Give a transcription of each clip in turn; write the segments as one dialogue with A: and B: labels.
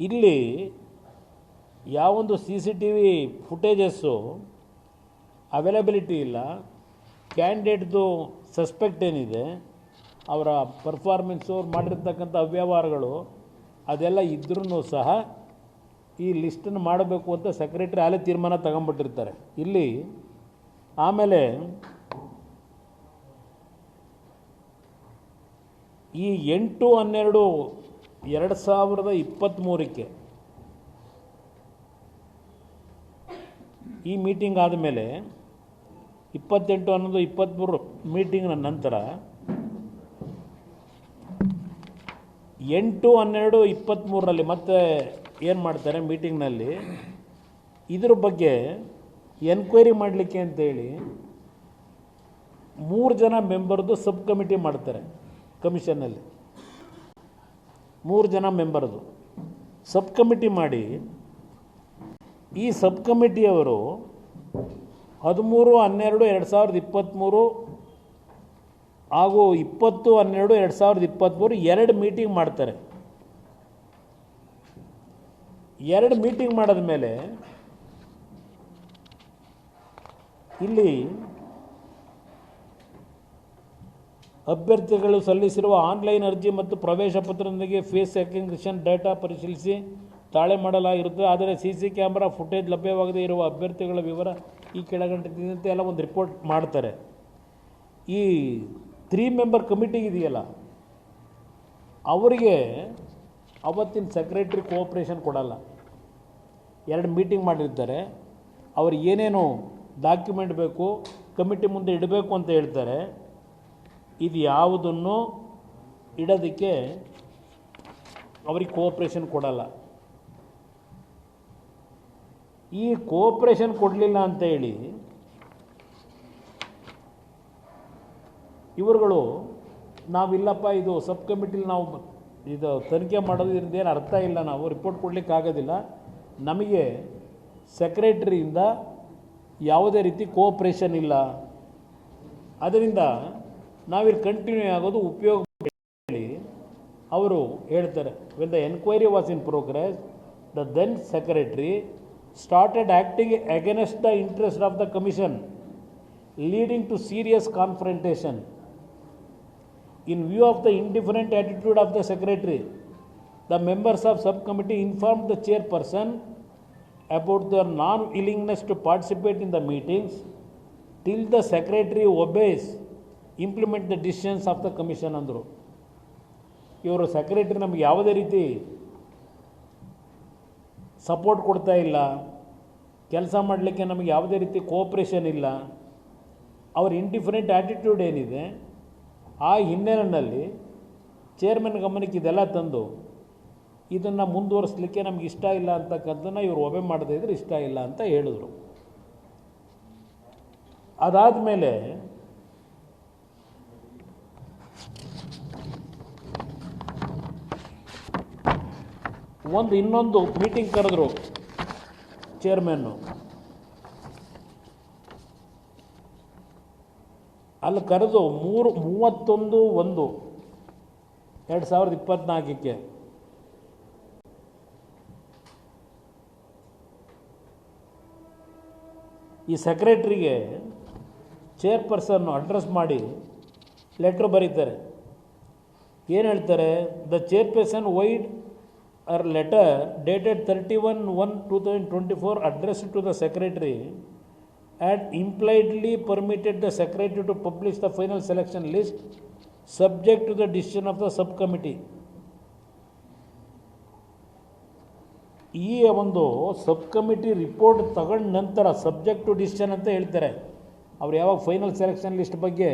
A: ಇಲ್ಲಿ ಯಾವೊಂದು CCTV footages availability ಇಲ್ಲ. ಕ್ಯಾಂಡಿಡೇಟ್ದು ಸಸ್ಪೆಕ್ಟ್ ಏನಿದೆ, ಅವರ ಪರ್ಫಾರ್ಮೆನ್ಸು, ಅವ್ರು ಮಾಡಿರ್ತಕ್ಕಂಥ ಅವ್ಯವಹಾರಗಳು ಅದೆಲ್ಲ ಇದ್ರೂ ಸಹ ಈ ಲಿಸ್ಟನ್ನು ಮಾಡಬೇಕು ಅಂತ ಸೆಕ್ರೆಟರಿ ಅಲ್ಲೇ ತೀರ್ಮಾನ ತಗೊಂಡ್ಬಿಟ್ಟಿರ್ತಾರೆ ಇಲ್ಲಿ. ಆಮೇಲೆ ಈ 8/12/2023 ಈ ಮೀಟಿಂಗ್ ಆದಮೇಲೆ 28/11/23 ಮೀಟಿಂಗ್ನ ನಂತರ 8/12/23 ಮತ್ತೆ ಏನು ಮಾಡ್ತಾರೆ ಮೀಟಿಂಗ್ನಲ್ಲಿ, ಇದ್ರ ಬಗ್ಗೆ ಎನ್ಕ್ವೈರಿ ಮಾಡಲಿಕ್ಕೆ ಅಂತೇಳಿ 3 ಜನ ಮೆಂಬರ್ದು ಸಬ್ ಕಮಿಟಿ ಮಾಡ್ತಾರೆ. ಕಮಿಷನ್ನಲ್ಲಿ 3 ಜನ ಮೆಂಬರ್ದು ಸಬ್ ಕಮಿಟಿ ಮಾಡಿ, ಈ ಸಬ್ ಕಮಿಟಿಯವರು 13/12/2023 ಹಾಗೂ 20/12/2023 2 ಮೀಟಿಂಗ್ ಮಾಡ್ತಾರೆ. 2 ಮೀಟಿಂಗ್ ಮಾಡಿದ ಮೇಲೆ ಇಲ್ಲಿ ಅಭ್ಯರ್ಥಿಗಳು ಸಲ್ಲಿಸಿರುವ ಆನ್ಲೈನ್ ಅರ್ಜಿ ಮತ್ತು ಪ್ರವೇಶ ಪತ್ರದೊಂದಿಗೆ ಫೇಸ್ ರೆಕಗ್ನಿಷನ್ ಡೇಟಾ ಪರಿಶೀಲಿಸಿ ತಾಳೆ ಮಾಡಲಾಗಿರುತ್ತದೆ. ಆದರೆ CC ಕ್ಯಾಮ್ರಾ ಫುಟೇಜ್ ಲಭ್ಯವಾಗದೇ ಇರುವ ಅಭ್ಯರ್ಥಿಗಳ ವಿವರ ಈ ಕೆಳಗಂಟಿದಂತೆ ಎಲ್ಲ ಒಂದು ರಿಪೋರ್ಟ್ ಮಾಡ್ತಾರೆ. ಈ 3 ಮೆಂಬರ್ ಕಮಿಟಿ ಇದೆಯಲ್ಲ, ಅವರಿಗೆ ಅವತ್ತಿನ ಸೆಕ್ರೆಟ್ರಿ ಕೋಆಪ್ರೇಷನ್ ಕೊಡಲ್ಲ. 2 ಮೀಟಿಂಗ್ ಮಾಡಿರ್ತಾರೆ, ಅವ್ರಿಗೆ ಏನೇನು ಡಾಕ್ಯುಮೆಂಟ್ ಬೇಕು ಕಮಿಟಿ ಮುಂದೆ ಇಡಬೇಕು ಅಂತ ಹೇಳ್ತಾರೆ. ಇದು ಯಾವುದನ್ನು ಇಡೋದಕ್ಕೆ ಅವ್ರಿಗೆ ಕೋಆಪ್ರೇಷನ್ ಕೊಡಲ್ಲ. ಈ ಕೋಆಪ್ರೇಷನ್ ಕೊಡಲಿಲ್ಲ ಅಂತ ಹೇಳಿ ಇವರುಗಳು ನಾವಿಲ್ಲಪ್ಪ, ಇದು ಸಬ್ ಕಮಿಟಿಲಿ ನಾವು ಇದು ತನಿಖೆ ಮಾಡೋದ್ರಿಂದ ಏನು ಅರ್ಥ ಇಲ್ಲ, ನಾವು ರಿಪೋರ್ಟ್ ಕೊಡಲಿಕ್ಕೆ ಆಗೋದಿಲ್ಲ, ನಮಗೆ ಸೆಕ್ರೆಟ್ರಿಯಿಂದ ಯಾವುದೇ ರೀತಿ ಕೋಆಪ್ರೇಷನ್ ಇಲ್ಲ, ಅದರಿಂದ ನಾವಿಲ್ಲಿ ಕಂಟಿನ್ಯೂ ಆಗೋದು ಉಪಯೋಗ ಹೇಳಿ ಅವರು ಹೇಳ್ತಾರೆ. When the enquiry was in progress, the then secretary started acting against the interest of the commission, leading to serious confrontation. In view of the indifferent attitude of the secretary, the members of subcommittee informed the chairperson about their non-willingness to participate in the meetings till the secretary obeys, implement the decisions of the commission ಅಂದರು. ಇವರು secretary ನಮಗೆ ಯಾವುದೇ ರೀತಿ support ಕೊಡ್ತಾ ಇಲ್ಲ, ಕೆಲಸ ಮಾಡಲಿಕ್ಕೆ ನಮಗೆ ಯಾವುದೇ ರೀತಿ ಕೋಆಪ್ರೇಷನ್ ಇಲ್ಲ, ಅವ್ರ ಇಂಡಿಫರೆಂಟ್ ಆ್ಯಟಿಟ್ಯೂಡ್ ಏನಿದೆ ಆ ಹಿನ್ನೆಲೆಯಲ್ಲಿ ಚೇರ್ಮನ್ ಗಮನಕ್ಕೆ ಇದೆಲ್ಲ ತಂದು ಇದನ್ನು ಮುಂದುವರಿಸಲಿಕ್ಕೆ ನಮ್ಗೆ ಇಷ್ಟ ಇಲ್ಲ ಅಂತಕ್ಕಂಥದ್ದನ್ನು ಇವರು ಒಬೆ ಮಾಡದೇ ಇದ್ರೆ ಇಷ್ಟ ಇಲ್ಲ ಅಂತ ಹೇಳಿದ್ರು. ಅದಾದಮೇಲೆ ಇನ್ನೊಂದು ಮೀಟಿಂಗ್ ಕರೆದ್ರು ಚೇರ್ಮನ್ನು. ಅಲ್ಲಿ ಕರೆದು 31/1/2024 ಈ ಸೆಕ್ರೆಟ್ರಿಗೆ ಚೇರ್ಪರ್ಸನ್ನು ಅಡ್ರೆಸ್ ಮಾಡಿ ಲೆಟ್ರ್ ಬರೀತಾರೆ. ಏನು ಹೇಳ್ತಾರೆ? The chairperson wide a letter dated 31/1/2024 addressed to the secretary and impliedly permitted the secretary to publish the final selection list subject to the decision of the subcommittee. ಈ ಒಂದು ಸಬ್ ಕಮಿಟಿ ರಿಪೋರ್ಟ್ ತಗೊಂಡ ನಂತರ subject to decision ಅಂತ ಹೇಳ್ತಾರೆ. ಅವ್ರು ಯಾವಾಗ final selection list ಬಗ್ಗೆ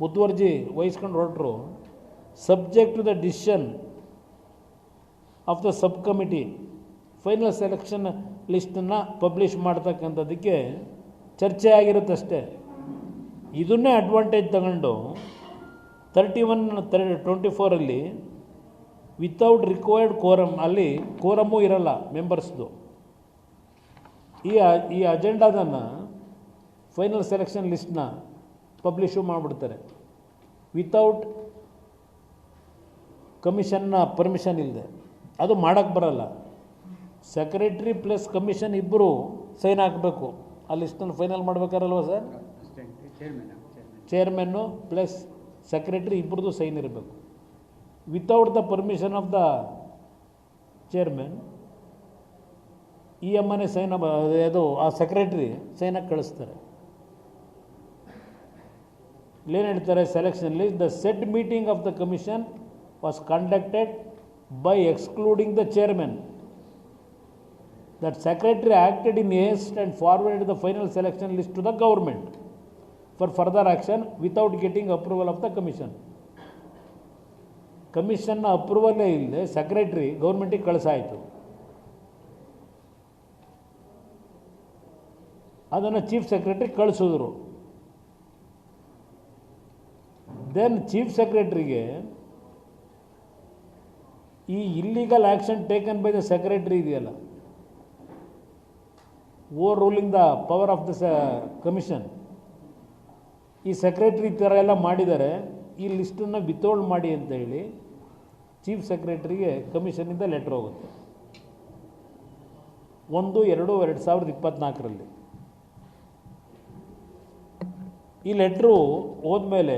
A: ಮುತುವರ್ಜಿ ವಹಿಸ್ಕೊಂಡು ಹೊರಟರು, subject to the decision of the sub committee final selection ಲಿಸ್ಟನ್ನು ಪಬ್ಲಿಷ್ ಮಾಡ್ತಕ್ಕಂಥದ್ದಕ್ಕೆ ಚರ್ಚೆ ಆಗಿರುತ್ತಷ್ಟೇ. ಇದನ್ನೇ ಅಡ್ವಾಂಟೇಜ್ ತಗೊಂಡು 31/24 ವಿತೌಟ್ ರಿಕ್ವೈರ್ಡ್ ಕೋರಮ್, ಅಲ್ಲಿ ಕೋರಮ್ಮು ಇರಲ್ಲ ಮೆಂಬರ್ಸ್ದು, ಈ ಅಜೆಂಡಾದನ್ನು ಫೈನಲ್ ಸೆಲೆಕ್ಷನ್ ಲಿಸ್ಟ್ನ ಪಬ್ಲಿಷು ಮಾಡಿಬಿಡ್ತಾರೆ ವಿತೌಟ್ ಕಮಿಷನ್ನ ಪರ್ಮಿಷನ್ ಇಲ್ಲದೆ. ಅದು ಮಾಡೋಕ್ಕೆ ಬರಲ್ಲ. ಸೆಕ್ರೆಟ್ರಿ ಪ್ಲಸ್ ಕಮಿಷನ್ ಇಬ್ಬರು ಸೈನ್ ಹಾಕಬೇಕು. ಆ ಲಿಸ್ಟನ್ನು ಫೈನಲ್ ಮಾಡ್ಬೇಕಾರಲ್ವ ಸರ್? ಚೇರ್ಮನ್ನು ಪ್ಲಸ್ ಸೆಕ್ರೆಟ್ರಿ ಇಬ್ಬರದು ಸೈನ್ ಇರಬೇಕು. Without the permission of the chairman ಈ ಅಮ್ಮನೆ ಸೈನ್ ಅದು ಆ ಸೆಕ್ರೆಟ್ರಿ ಸೈನಾಗಿ ಕಳಿಸ್ತಾರೆ. ಇಲ್ಲೇನು ಹೇಳ್ತಾರೆ ಸೆಲೆಕ್ಷನ್ಲಿ, the set meeting of the commission was conducted by excluding the chairman. That secretary acted in haste and forward the final selection list to the government for further action without getting approval of the commission. ಕಮಿಷನ್ನ ಅಪ್ರೂವಲ್ಲೇ ಇಲ್ಲದೆ secretary ಗೌರ್ಮೆಂಟಿಗೆ ಕಳಿಸಾಯಿತು. ಅದನ್ನು chief secretary ಕಳಿಸಿದ್ರು. Then chief ಸೆಕ್ರೆಟ್ರಿಗೆ ಈ illegal action taken by the secretary ಇದೆಯಲ್ಲ, overruling the power of the commission, ಈ ಸೆಕ್ರೆಟ್ರಿ ಈ ಥರ ಎಲ್ಲ ಮಾಡಿದ್ದಾರೆ, ಈ ಲಿಸ್ಟನ್ನು ವಿತೌಲ್ಡ್ ಮಾಡಿ ಅಂತ ಹೇಳಿ ಚೀಫ್ ಸೆಕ್ರೆಟ್ರಿಗೆ ಕಮಿಷನಿಂದ ಲೆಟ್ರ್ ಹೋಗುತ್ತೆ 1/2/2024. ಈ ಲೆಟ್ರು ಹೋದ್ಮೇಲೆ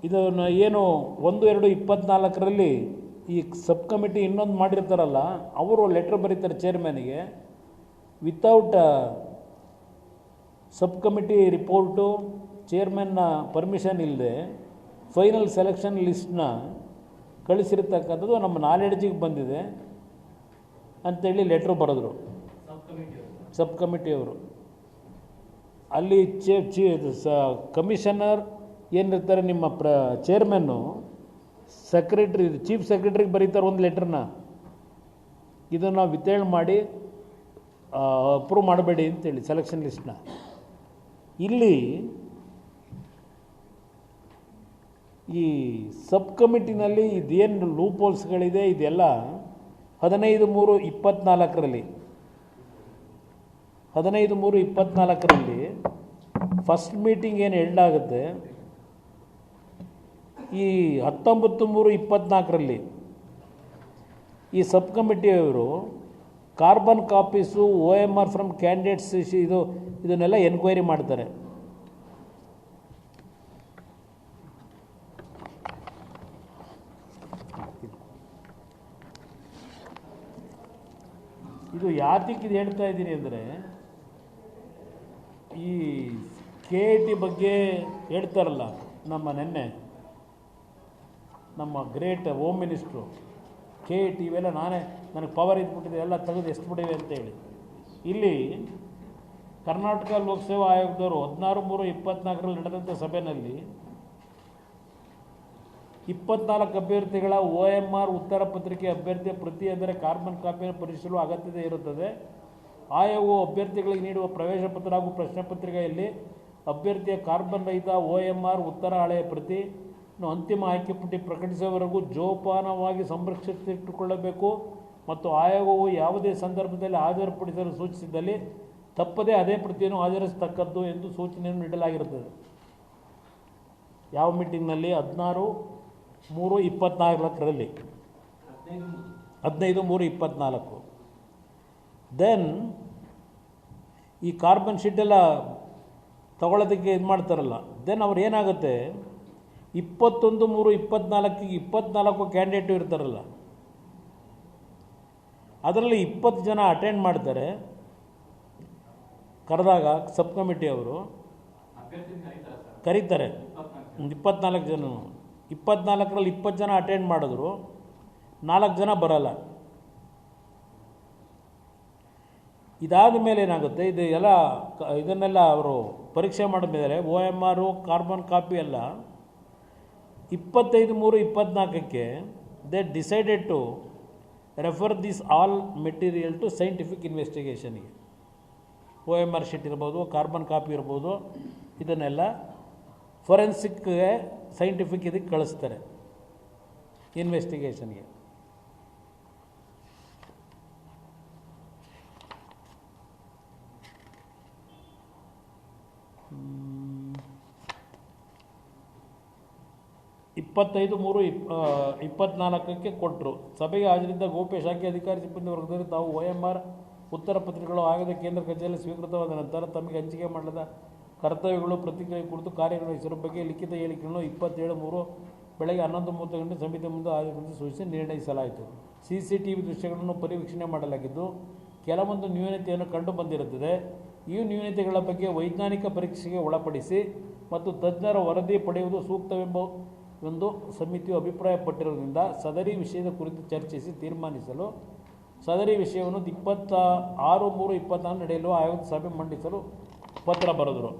A: ಇದನ್ನು ಏನು 1/2/24 ಈ ಸಬ್ ಕಮಿಟಿ ಇನ್ನೊಂದು ಮಾಡಿರ್ತಾರಲ್ಲ, ಅವರು ಲೆಟ್ರ್ ಬರೀತಾರೆ ಚೇರ್ಮನ್ಗೆ, ವಿತೌಟ್ ಸಬ್ ಕಮಿಟಿ ರಿಪೋರ್ಟು, ಚೇರ್ಮನ್ನ ಪರ್ಮಿಷನ್ ಇಲ್ಲದೆ ಫೈನಲ್ ಸೆಲೆಕ್ಷನ್ ಲಿಸ್ಟ್ನ ಕಳಿಸಿರ್ತಕ್ಕಂಥದ್ದು ನಮ್ಮ ನಾಲೆಡ್ಜಿಗೆ ಬಂದಿದೆ ಅಂಥೇಳಿ ಲೆಟ್ರು ಬರೆದ್ರು ಸಬ್ ಕಮಿಟಿಯವರು. ಅಲ್ಲಿ ಕಮಿಷನರ್ ಏನಿರ್ತಾರೆ ನಿಮ್ಮ ಚೇರ್ಮನ್ನು ಸೆಕ್ರೆಟ್ರಿ ಚೀಫ್ ಸೆಕ್ರೆಟ್ರಿಗೆ ಬರೀತಾರೆ ಒಂದು ಲೆಟ್ರನ್ನ, ಇದನ್ನು ವಿತರಣೆ ಮಾಡಿ ಅಪ್ರೂವ್ ಮಾಡಬೇಡಿ ಅಂತೇಳಿ ಸೆಲೆಕ್ಷನ್ ಲಿಸ್ಟ್ನ. ಇಲ್ಲಿ ಈ ಸಬ್ ಕಮಿಟಿನಲ್ಲಿ ಇದೇನು ಲೂಪ್ ಹೋಲ್ಸ್ಗಳಿದೆ ಇದೆಲ್ಲ 15/3/24 15/3/24 ಫಸ್ಟ್ ಮೀಟಿಂಗ್ ಏನು ಆಗುತ್ತೆ, ಈ 19/3/24 ಈ ಸಬ್ ಕಮಿಟಿಯವರು carbon copies OMR from candidates ಇದನ್ನೆಲ್ಲ ಎನ್ಕ್ವೈರಿ ಮಾಡ್ತಾರೆ. ಇದು ಯಾತಕ್ಕೆ ಇದು ಹೇಳ್ತಾ ಇದ್ದೀನಿ ಅಂದರೆ, ಈ KIT ಬಗ್ಗೆ ಹೇಳ್ತಾರಲ್ಲ, ನೆನ್ನೆ ನಮ್ಮ ಗ್ರೇಟ್ ಹೋಮ್ ಮಿನಿಸ್ಟ್ರು KIT ಇವೆಲ್ಲ ನನಗೆ ಪವರ್ ಇದ್ಬಿಟ್ಟಿದೆ ಎಲ್ಲ ತೆಗೆದು ಎಷ್ಟು ಬಿಟ್ಟಿವೆ ಅಂತೇಳಿ. ಇಲ್ಲಿ ಕರ್ನಾಟಕ ಲೋಕಸೇವಾ ಆಯೋಗದವರು 16/3/24 ನಡೆದಂಥ ಸಭೆಯಲ್ಲಿ 24 ಅಭ್ಯರ್ಥಿಗಳ OMR ಉತ್ತರ ಪತ್ರಿಕೆ ಅಭ್ಯರ್ಥಿಯ ಪ್ರತಿ ಅಂದರೆ ಕಾರ್ಬನ್ ಕಾಪಿಯನ್ನು ಪರಿಶೀಲಿಸುವ ಅಗತ್ಯತೆ ಇರುತ್ತದೆ. ಆಯೋಗವು ಅಭ್ಯರ್ಥಿಗಳಿಗೆ ನೀಡುವ ಪ್ರವೇಶ ಪತ್ರ ಹಾಗೂ ಪ್ರಶ್ನೆ ಪತ್ರಿಕೆಯಲ್ಲಿ ಅಭ್ಯರ್ಥಿಯ ಕಾರ್ಬನ್ ರಹಿತ OMR ಉತ್ತರ ಹಳೆಯ ಪ್ರತಿ ಅಂತಿಮ ಆಯ್ಕೆ ಪಟ್ಟಿ ಪ್ರಕಟಿಸುವವರೆಗೂ ಜೋಪಾನವಾಗಿ ಸಂರಕ್ಷಿಸಿಟ್ಟುಕೊಳ್ಳಬೇಕು ಮತ್ತು ಆಯೋಗವು ಯಾವುದೇ ಸಂದರ್ಭದಲ್ಲಿ ಹಾಜರುಪಡಿಸಲು ಸೂಚಿಸಿದ್ದಲ್ಲಿ ತಪ್ಪದೇ ಅದೇ ಪ್ರತಿಯನ್ನು ಹಾಜರಿಸತಕ್ಕದ್ದು ಎಂದು ಸೂಚನೆಯನ್ನು ನೀಡಲಾಗಿರುತ್ತದೆ. ಯಾವ ಮೀಟಿಂಗ್ನಲ್ಲಿ? 16/3/24 15/3/24. ದೆನ್ ಈ ಕಾರ್ಬನ್ ಶೀಟೆಲ್ಲ ತಗೊಳ್ಳೋದಕ್ಕೆ ಇದು ಮಾಡ್ತಾರಲ್ಲ, ದೆನ್ ಅವ್ರು ಏನಾಗುತ್ತೆ 21/3/24 24 ಕ್ಯಾಂಡಿಡೇಟು ಇರ್ತಾರಲ್ಲ, ಅದರಲ್ಲಿ 20 ಜನ ಅಟೆಂಡ್ ಮಾಡ್ತಾರೆ. ಕರೆದಾಗ ಸಬ್ ಕಮಿಟಿಯವರು ಕರೀತಾರೆ 24 ಜನ. 24ರಲ್ಲಿ 20 ಜನ ಅಟೆಂಡ್ ಮಾಡಿದ್ರು, 4 ಜನ ಬರಲ್ಲ. ಇದಾದ ಮೇಲೆ ಏನಾಗುತ್ತೆ, ಇದನ್ನೆಲ್ಲ ಅವರು ಪರೀಕ್ಷೆ ಮಾಡಿದ OMR ಕಾರ್ಬನ್ ಕಾಪಿ ಎಲ್ಲ 25/3/24 they decided to refer this all material to scientific ಇನ್ವೆಸ್ಟಿಗೇಷನ್ಗೆ. OMR ಶೀಟ್ ಇರ್ಬೋದು, ಕಾರ್ಬನ್ ಕಾಪಿ ಇರ್ಬೋದು, ಇದನ್ನೆಲ್ಲ ಫೊರೆನ್ಸಿಕ್ಗೆ ಸೈಂಟಿಫಿಕ್ ಇದಕ್ಕೆ ಕಳಿಸ್ತಾರೆ ಇನ್ವೆಸ್ಟಿಗೇಷನ್ಗೆ. 25/3/24ಕ್ಕೆ ಕೊಟ್ಟರು. ಸಭೆಗೆ ಹಾಜರಿದ್ದ ಗೋಪ್ಯ ಶಾಖೆ ಅಧಿಕಾರಿ ಸಿಬ್ಬಂದಿ ವರ್ಗದಲ್ಲಿ ತಾವು OMR ಉತ್ತರ ಪತ್ರಿಕೆಗಳು ಆಗದ ಕೇಂದ್ರ ಕಚೇರಿಯಲ್ಲಿ ಸ್ವೀಕೃತವಾದ ನಂತರ ತಮಗೆ ಹಂಚಿಕೆ ಮಾಡಲಾದ ಕರ್ತವ್ಯಗಳು ಪ್ರತಿಕ್ರಿಯೆ ಕುರಿತು ಕಾರ್ಯನಿರ್ವಹಿಸಿರುವ ಬಗ್ಗೆ ಲಿಖಿತ ಹೇಳಿಕೆಗಳನ್ನು 27/3 ಬೆಳಗ್ಗೆ 11:30 ಗಂಟೆ ಸಮಿತಿ ಮುಂದೆ ಹಾಜರುಪಡಿಸಿ ಸೂಚಿಸಿ ನಿರ್ಣಯಿಸಲಾಯಿತು. CCTV ದೃಶ್ಯಗಳನ್ನು ಪರಿವೀಕ್ಷಣೆ ಮಾಡಲಾಗಿದ್ದು ಕೆಲವೊಂದು ನ್ಯೂನತೆಯನ್ನು ಕಂಡು ಬಂದಿರುತ್ತದೆ. ಈ ನ್ಯೂನತೆಗಳ ಬಗ್ಗೆ ವೈಜ್ಞಾನಿಕ ಪರೀಕ್ಷೆಗೆ ಒಳಪಡಿಸಿ ಮತ್ತು ತಜ್ಞರ ವರದಿ ಪಡೆಯುವುದು ಸೂಕ್ತವೆಂದು ಸಮಿತಿಯು ಅಭಿಪ್ರಾಯಪಟ್ಟಿರುವುದರಿಂದ ಸದರಿ ವಿಷಯದ ಕುರಿತು ಚರ್ಚಿಸಿ ತೀರ್ಮಾನಿಸಲು ಸದರಿ ವಿಷಯವನ್ನು 26/3/24 ನಡೆಯಲು ಆಯೋಗದ ಸಭೆ ಮಂಡಿಸಲು ಪತ್ರ ಬರೆದರು.